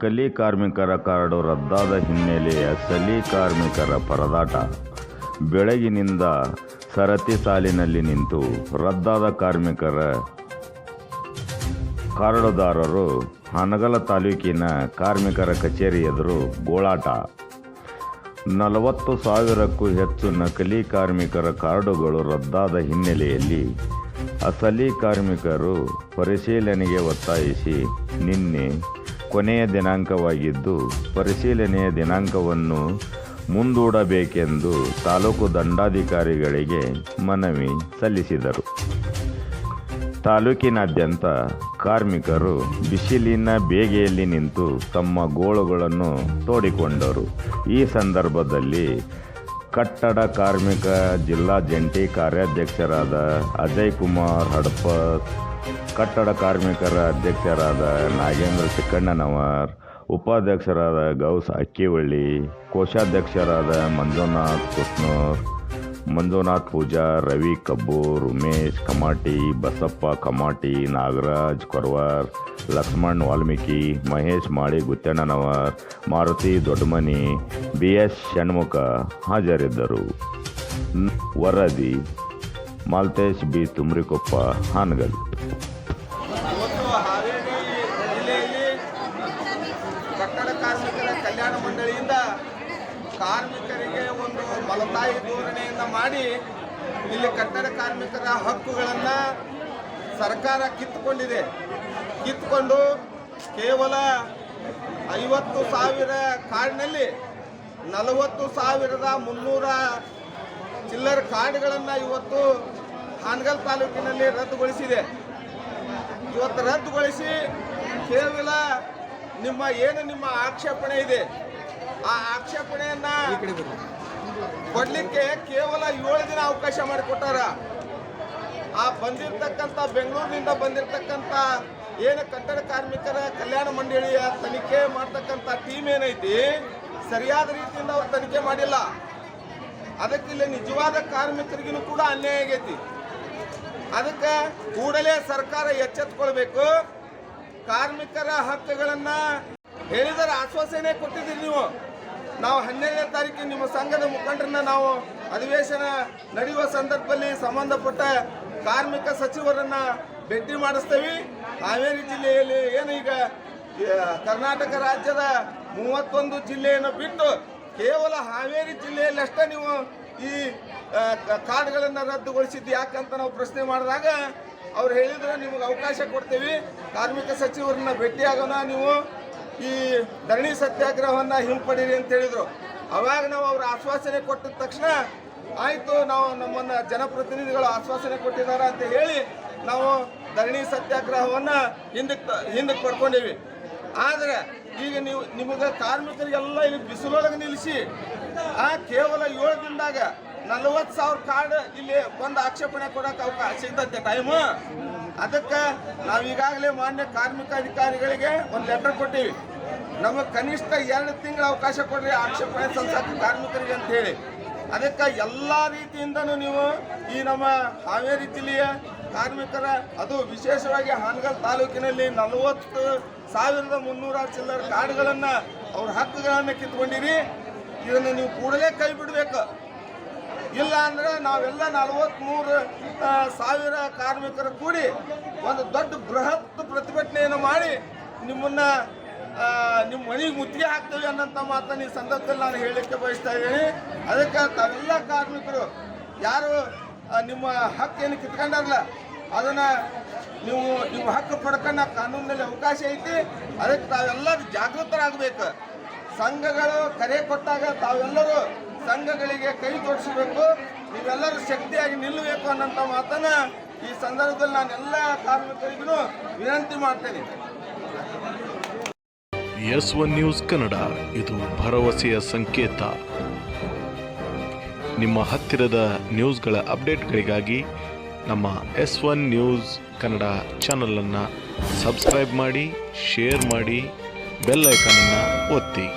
ನಕಲಿ ಕಾರ್ಮಿಕರ ಕಾರ್ಡು ರದ್ದಾದ ಹಿನ್ನೆಲೆ ಅಸಲಿ ಕಾರ್ಮಿಕರ ಪರದಾಟ. ಬೆಳಗಿನಿಂದ ಸರತಿ ಸಾಲಿನಲ್ಲಿ ನಿಂತು ರದ್ದಾದ ಕಾರ್ಮಿಕರ ಕಾರ್ಡುದಾರರು ಹಾನಗಲ್ ತಾಲೂಕಿನ ಕಾರ್ಮಿಕರ ಕಚೇರಿ ಎದುರು ಗೋಳಾಟ. 40,000ಕ್ಕೂ ಹೆಚ್ಚು ನಕಲಿ ಕಾರ್ಮಿಕರ ಕಾರ್ಡುಗಳು ರದ್ದಾದ ಹಿನ್ನೆಲೆಯಲ್ಲಿ ಅಸಲಿ ಕಾರ್ಮಿಕರು ಪರಿಶೀಲನೆಗೆ ಒತ್ತಾಯಿಸಿ ನಿನ್ನೆ ಕೊನೆಯ ದಿನಾಂಕವಾಗಿದ್ದು ಪರಿಶೀಲನೆಯ ದಿನಾಂಕವನ್ನು ಮುಂದೂಡಬೇಕೆಂದು ತಾಲೂಕು ದಂಡಾಧಿಕಾರಿಗಳಿಗೆ ಮನವಿ ಸಲ್ಲಿಸಿದರು. ತಾಲೂಕಿನಾದ್ಯಂತ ಕಾರ್ಮಿಕರು ಬಿಸಿಲಿನ ಬೇಗೆಯಲ್ಲಿ ನಿಂತು ತಮ್ಮ ಗೋಳುಗಳನ್ನು ತೋಡಿಕೊಂಡರು. ಈ ಸಂದರ್ಭದಲ್ಲಿ ಕಟ್ಟಡ ಕಾರ್ಮಿಕ ಜಿಲ್ಲಾ ಜಂಟಿ ಕಾರ್ಯಾಧ್ಯಕ್ಷರಾದ ಅಜಯ್ ಕುಮಾರ್ ಹಡಪತ್, ಕಟ್ಟಡ ಕಾರ್ಮಿಕರ ಅಧ್ಯಕ್ಷರಾದ ನಾಗೇಂದ್ರ ಚಿಕ್ಕಣ್ಣನವರ್, ಉಪಾಧ್ಯಕ್ಷರಾದ ಗೌಸ್ ಅಕ್ಕಿವಳ್ಳಿ, ಕೋಶಾಧ್ಯಕ್ಷರಾದ ಮಂಜುನಾಥ್ ಕುಸ್ನೂರ್, ಮಂಜುನಾಥ್ ಪೂಜಾರ್, ರವಿ ಕಬ್ಬೂರ್, ಉಮೇಶ್ ಕಮಾಟಿ, ಬಸಪ್ಪ ಕಮಾಟಿ, ನಾಗರಾಜ್ ಕೊರವಾರ್, ಲಕ್ಷ್ಮಣ್ ವಾಲ್ಮೀಕಿ, ಮಹೇಶ್ ಮಾಳಿ ಗುತ್ತಣ್ಣನವರ್, ಮಾರುತಿ ದೊಡ್ಡಮನಿ, BS ಷಣ್ಮುಖ ಹಾಜರಿದ್ದರು. ವರದಿ ಮಾಲ್ತೇಶ್ ಬಿ ತುಮ್ರಿಕೊಪ್ಪ, ಹಾನಗಲ್. ಕಟ್ಟಡ ಕಾರ್ಮಿಕರ ಕಲ್ಯಾಣ ಮಂಡಳಿಯಿಂದ ಕಾರ್ಮಿಕರಿಗೆ ಒಂದು ಮಲತಾಯಿ ಧೋರಣೆಯನ್ನು ಮಾಡಿ ಇಲ್ಲಿ ಕಟ್ಟಡ ಕಾರ್ಮಿಕರ ಹಕ್ಕುಗಳನ್ನು ಸರ್ಕಾರ ಕಿತ್ತುಕೊಂಡು ಕೇವಲ 50,000 ಕಾರ್ಡ್ನಲ್ಲಿ 40,300 ಚಿಲ್ಲರ್ ಕಾರ್ಡ್ಗಳನ್ನು ಇವತ್ತು ಹಾನಗಲ್ ತಾಲೂಕಿನಲ್ಲಿ ರದ್ದುಗೊಳಿಸಿದೆ. ಇವತ್ತು ರದ್ದುಗೊಳಿಸಿ ಕೇವಲ ನಿಮ್ಮ ಆಕ್ಷೇಪಣೆ ಇದೆ, ಆ ಆಕ್ಷೇಪಣೆಯನ್ನು ಕೊಡಲಿಕ್ಕೆ ಕೇವಲ 7 ದಿನ ಅವಕಾಶ ಮಾಡಿಕೊಟ್ಟಾರ. ಆ ಬಂದಿರತಕ್ಕಂಥ ಬೆಂಗಳೂರಿನಿಂದ ಬಂದಿರತಕ್ಕಂಥ ಏನು ಕಟ್ಟಡ ಕಾರ್ಮಿಕರ ಕಲ್ಯಾಣ ಮಂಡಳಿಯ ತನಿಖೆ ಮಾಡ್ತಕ್ಕಂಥ ಟೀಮ್ ಏನೈತಿ, ಸರಿಯಾದ ರೀತಿಯಿಂದ ಅವ್ರು ತನಿಖೆ ಮಾಡಿಲ್ಲ. ಅದಕ್ಕಿಲ್ಲ ನಿಜವಾದ ಕಾರ್ಮಿಕರಿಗೂ ಕೂಡ ಅನ್ಯಾಯ ಆಗೈತಿ. ಅದಕ್ಕೆ ಕೂಡಲೇ ಸರ್ಕಾರ ಎಚ್ಚೆತ್ತುಕೊಳ್ಬೇಕು. ಕಾರ್ಮಿಕರ ಹಕ್ಕುಗಳನ್ನು ಹೇಳಿದರೆ ಆಶ್ವಾಸನೆ ಕೊಟ್ಟಿದ್ದೀರಿ ನೀವು. ನಾವು 12ನೇ ತಾರೀಕಿಗೆ ನಿಮ್ಮ ಸಂಘದ ಮುಖಂಡರನ್ನ ನಾವು ಅಧಿವೇಶನ ನಡೆಯುವ ಸಂದರ್ಭದಲ್ಲಿ ಸಂಬಂಧಪಟ್ಟ ಕಾರ್ಮಿಕ ಸಚಿವರನ್ನ ಭೇಟಿ ಮಾಡಿಸ್ತೇವೆ. ಹಾವೇರಿ ಜಿಲ್ಲೆಯಲ್ಲಿ ಏನು ಈಗ ಕರ್ನಾಟಕ ರಾಜ್ಯದ 31 ಜಿಲ್ಲೆಯನ್ನು ಬಿಟ್ಟು ಕೇವಲ ಹಾವೇರಿ ಜಿಲ್ಲೆಯಲ್ಲಿ ಅಷ್ಟೇ ನೀವು ಈ ಕಾರ್ಡ್ಗಳನ್ನು ರದ್ದುಗೊಳಿಸಿದ್ದು ಯಾಕಂತ ನಾವು ಪ್ರಶ್ನೆ ಮಾಡಿದಾಗ ಅವ್ರು ಹೇಳಿದ್ರೆ ನಿಮಗೆ ಅವಕಾಶ ಕೊಡ್ತೇವೆ, ಕಾರ್ಮಿಕ ಸಚಿವರನ್ನ ಭೇಟಿಯಾಗೋಣ, ನೀವು ಈ ಧರಣಿ ಸತ್ಯಾಗ್ರಹವನ್ನು ಹಿಂಪಡೀರಿ ಅಂತ ಹೇಳಿದರು. ಅವಾಗ ನಾವು ಅವ್ರ ಆಶ್ವಾಸನೆ ಕೊಟ್ಟಿದ ತಕ್ಷಣ ಆಯಿತು, ನಾವು ನಮ್ಮನ್ನು ಜನಪ್ರತಿನಿಧಿಗಳು ಆಶ್ವಾಸನೆ ಕೊಟ್ಟಿದ್ದಾರೆ ಅಂತ ಹೇಳಿ ನಾವು ಧರಣಿ ಸತ್ಯಾಗ್ರಹವನ್ನು ಹಿಂದಕ್ಕೆ ಪಡ್ಕೊಂಡೀವಿ. ಆದರೆ ಈಗ ನಿಮಗೆ ಕಾರ್ಮಿಕರಿಗೆಲ್ಲ ಇಲ್ಲಿ ಬಿಸಿಲೊಳಗೆ ನಿಲ್ಲಿಸಿ ಕೇವಲ 7 ದಿನದಾಗ 40,000 ಕಾರ್ಡ್ ಇಲ್ಲಿ ಒಂದು ಆಕ್ಷೇಪಣೆ ಕೊಡೋಕೆ ಅವಕಾಶ ಸಿಗ್ತೈತೆ ಟೈಮು. ಅದಕ್ಕೆ ನಾವು ಈಗಾಗಲೇ ಮಾನ್ಯ ಕಾರ್ಮಿಕ ಅಧಿಕಾರಿಗಳಿಗೆ ಒಂದು ಲೆಟರ್ ಕೊಟ್ಟಿವಿ. ನಮಗೆ ಕನಿಷ್ಠ 2 ತಿಂಗಳ ಅವಕಾಶ ಕೊಡ್ರಿ ಆಕ್ಷೇಪಣೆ ಸಲ್ಲಿಸಕ್ಕೆ ಕಾರ್ಮಿಕರಿಗೆ ಅಂತ ಹೇಳಿ. ಅದಕ್ಕೆ ಎಲ್ಲ ರೀತಿಯಿಂದನೂ ನೀವು ಈ ನಮ್ಮ ಹಾವೇರಿ ಜಿಲ್ಲೆಯ ಕಾರ್ಮಿಕರ, ಅದು ವಿಶೇಷವಾಗಿ ಹಾನಗಲ್ ತಾಲೂಕಿನಲ್ಲಿ 40,300 ಚಿಲ್ಲರ ಕಾರ್ಡ್ಗಳನ್ನು ಅವ್ರ ಹಕ್ಕುಗಳನ್ನು ಕಿತ್ಕೊಂಡಿರಿ. ಇದನ್ನು ನೀವು ಕೂಡಲೇ ಕೈ ಬಿಡಬೇಕು. ಇಲ್ಲ ಅಂದರೆ ನಾವೆಲ್ಲ 43,000 ಕಾರ್ಮಿಕರು ಕೂಡಿ ಒಂದು ದೊಡ್ಡ ಬೃಹತ್ ಪ್ರತಿಭಟನೆಯನ್ನು ಮಾಡಿ ನಿಮ್ಮ ಮನೆಗೆ ಮುತ್ತಿಗೆ ಹಾಕ್ತೇವೆ ಅನ್ನೋಂಥ ಮಾತನ್ನು ಈ ಸಂದರ್ಭದಲ್ಲಿ ನಾನು ಹೇಳಲಿಕ್ಕೆ ಬಯಸ್ತಾ ಇದ್ದೀನಿ. ಅದಕ್ಕೆ ತಾವೆಲ್ಲ ಕಾರ್ಮಿಕರು ಯಾರು ನಿಮ್ಮ ಹಕ್ಕೇನು ಕಿತ್ಕೊಂಡಾರಲ್ಲ ಅದನ್ನು ನಿಮ್ಮ ಹಕ್ಕು ಪಡ್ಕೊಂಡು ಕಾನೂನಿನಲ್ಲಿ ಅವಕಾಶ ಐತಿ. ಅದಕ್ಕೆ ತಾವೆಲ್ಲರೂ ಜಾಗೃತರಾಗಬೇಕು. ಸಂಘಗಳು ಕರೆ ಕೊಟ್ಟಾಗ ತಾವೆಲ್ಲರೂ ಸಂಘಗಳಿಗೆ ಕೈ ಜೋಡಿಸಬೇಕು, ನೀವೆಲ್ಲರೂ ಶಕ್ತಿಯಾಗಿ ನಿಲ್ಲಬೇಕು ಅನ್ನೋಂಥ ಮಾತನ್ನು ಈ ಸಂದರ್ಭದಲ್ಲಿ ನಾನೆಲ್ಲ ಕಾರ್ಮಿಕರಿಗೂ ವಿನಂತಿ ಮಾಡ್ತೇನೆ. S1 ನ್ಯೂಸ್ ಕನ್ನಡ, ಇದು ಭರವಸೆಯ ಸಂಕೇತ. ನಿಮ್ಮ ಹತ್ತಿರದ ನ್ಯೂಸ್ಗಳ ಅಪ್ಡೇಟ್ಗಳಿಗಾಗಿ ನಮ್ಮ S1 ನ್ಯೂಸ್ ಕನ್ನಡ ಚಾನಲನ್ನು ಸಬ್ಸ್ಕ್ರೈಬ್ ಮಾಡಿ, ಶೇರ್ ಮಾಡಿ, ಬೆಲ್ ಐಕಾನನ್ನು ಒತ್ತಿ.